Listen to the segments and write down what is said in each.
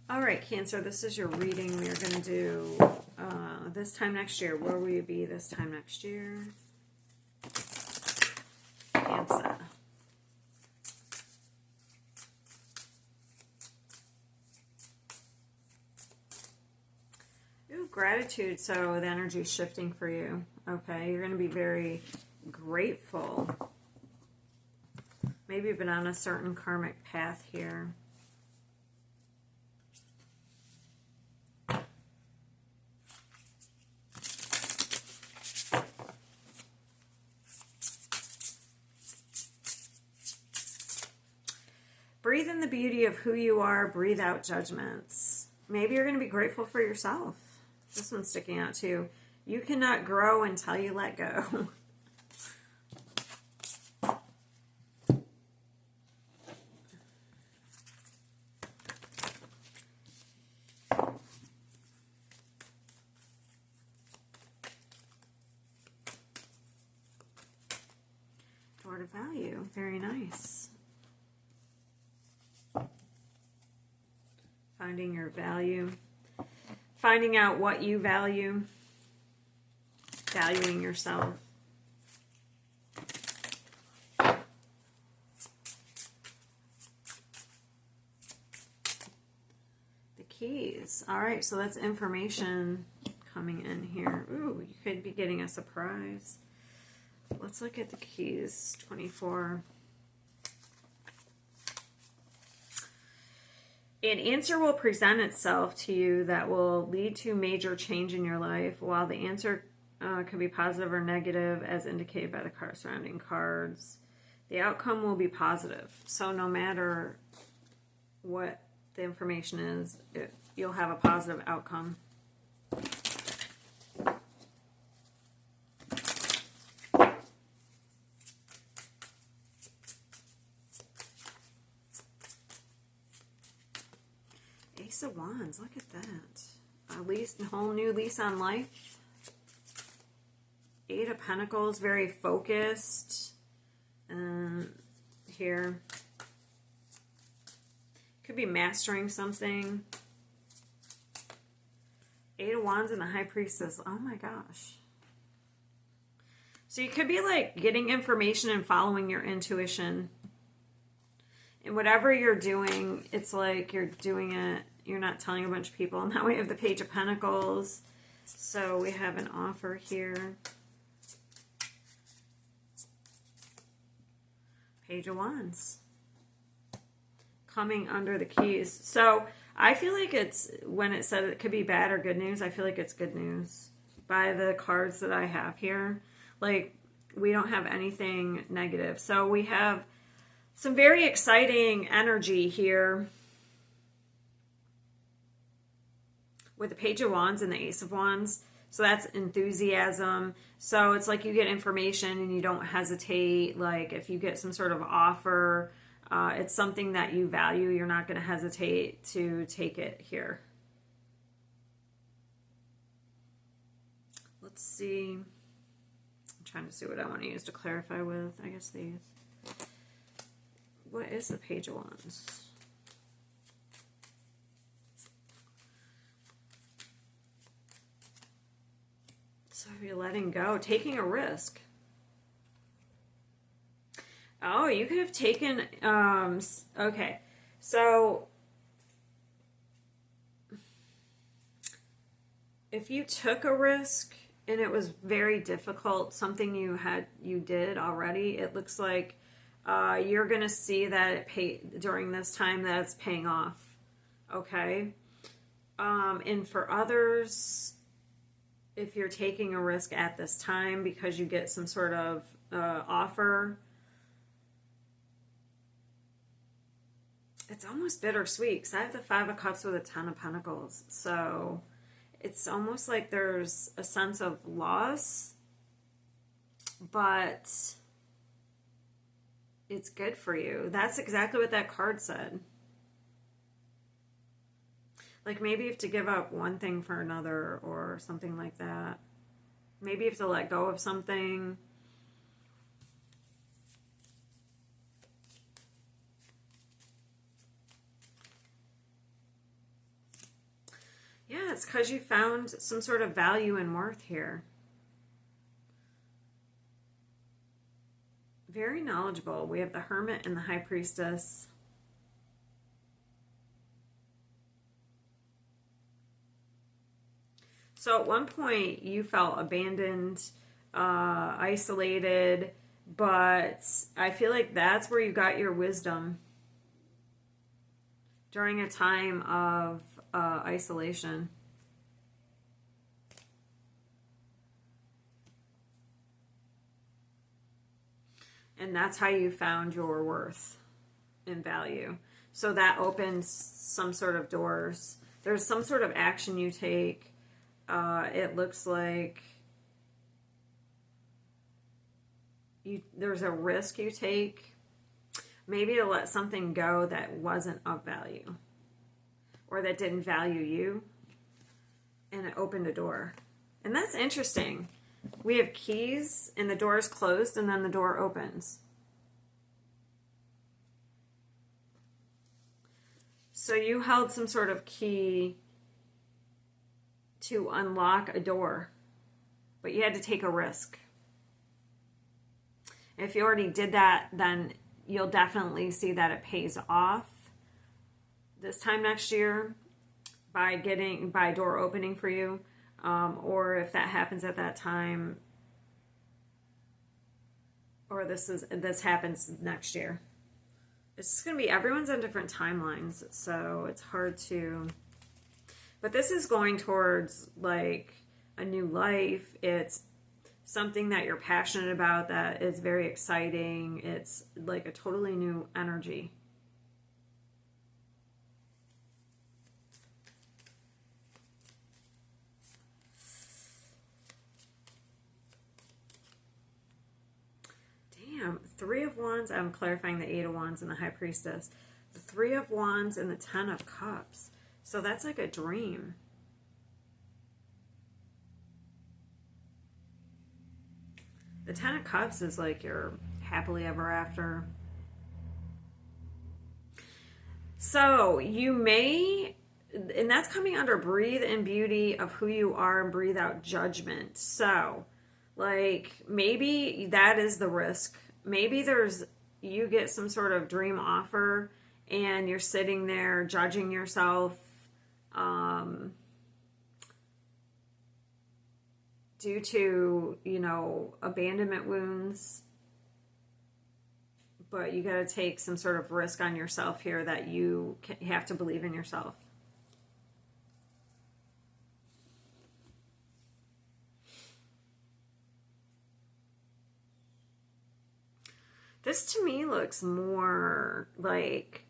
All right, Cancer, this is your reading. We are going to do this time next year. Where will you be this time next year? Cancer. Ooh, gratitude. So the energy is shifting for you. Okay, you're going to be very grateful. Maybe you've been on a certain karmic path here. Breathe in the beauty of who you are. Breathe out judgments. Maybe you're going to be grateful for yourself. This one's sticking out too. You cannot grow until you let go. Door to value. Very nice. Finding your value. Finding out what you value. Valuing yourself. The keys. All right, so that's information coming in here. Ooh, you could be getting a surprise. Let's look at the keys. 24. An answer will present itself to you that will lead to major change in your life. While the answer could be positive or negative, as indicated by the surrounding cards, the outcome will be positive. So no matter what the information is, you'll have a positive outcome. Ace of Wands, look at that. A whole new lease on life. Eight of Pentacles, very focused. Here. Could be mastering something. Eight of Wands and the High Priestess. Oh my gosh. So you could be like getting information and following your intuition. And whatever you're doing, it's like you're doing it, you're not telling a bunch of people. And now we have the Page of Pentacles. So we have an offer here. Page of Wands. Coming under the keys. So I feel like it's, when it said it could be bad or good news, I feel like it's good news by the cards that I have here. Like, we don't have anything negative. So we have some very exciting energy here with the Page of Wands and the Ace of Wands. So that's enthusiasm. So it's like you get information and you don't hesitate. Like if you get some sort of offer, it's something that you value, you're not going to hesitate to take it here. Let's see. I'm trying to see what I want to use to clarify with. I guess these. What is the Page of Wands? So you're letting go, taking a risk. Oh, you could have taken, okay. So if you took a risk and it was very difficult, something you did already, it looks like you're going to see that during this time that it's paying off. Okay. And for others, if you're taking a risk at this time because you get some sort of offer, it's almost bittersweet because I have the Five of Cups with a Ten of Pentacles. So it's almost like there's a sense of loss, but it's good for you. That's exactly what that card said. Like maybe you have to give up one thing for another or something like that. Maybe you have to let go of something. Yeah, it's because you found some sort of value and worth here. Very knowledgeable. We have the Hermit and the High Priestess. So at one point you felt abandoned, isolated, but I feel like that's where you got your wisdom during a time of isolation. And that's how you found your worth and value. So that opens some sort of doors. There's some sort of action you take. It looks like there's a risk you take. Maybe to let something go that wasn't of value or that didn't value you, and it opened a door. And that's interesting. We have keys and the door is closed and then the door opens. So you held some sort of key to unlock a door, but you had to take a risk. If you already did that, then you'll definitely see that it pays off this time next year by door opening for you. Or if that happens at that time, or this happens next year. It's going to be, everyone's on different timelines, so it's hard to, but this is going towards like a new life. It's something that you're passionate about, that is very exciting. It's like a totally new energy. Damn, Three of Wands. I'm clarifying the Eight of Wands and the High Priestess. The Three of Wands and the Ten of Cups. So that's like a dream. The Ten of Cups is like your happily ever after. So you may, and that's coming under breathe in beauty of who you are and breathe out judgment. So like maybe that is the risk. Maybe you get some sort of dream offer and you're sitting there judging yourself due to, abandonment wounds. But you got to take some sort of risk on yourself here, that you have to believe in yourself. This to me looks more like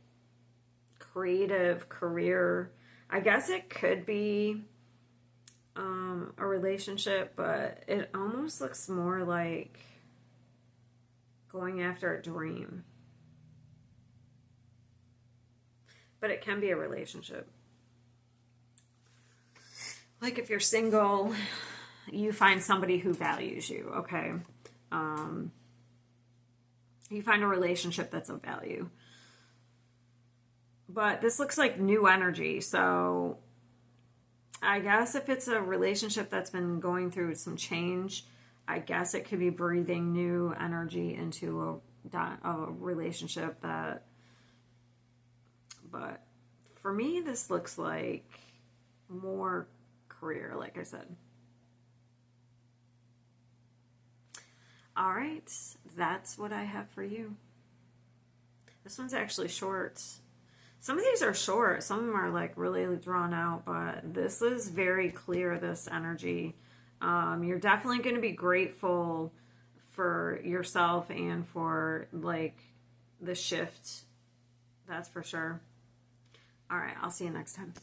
creative career. I guess it could be a relationship, but it almost looks more like going after a dream. But it can be a relationship. Like if you're single, you find somebody who values you, okay? You find a relationship that's of value. But this looks like new energy, so I guess if it's a relationship that's been going through some change, I guess it could be breathing new energy into a relationship that, but for me, this looks like more career, like I said. All right, that's what I have for you. This one's actually short. Some of these are short, some of them are like really drawn out, but this is very clear, this energy. You're definitely going to be grateful for yourself and for like the shift. That's for sure. All right, I'll see you next time.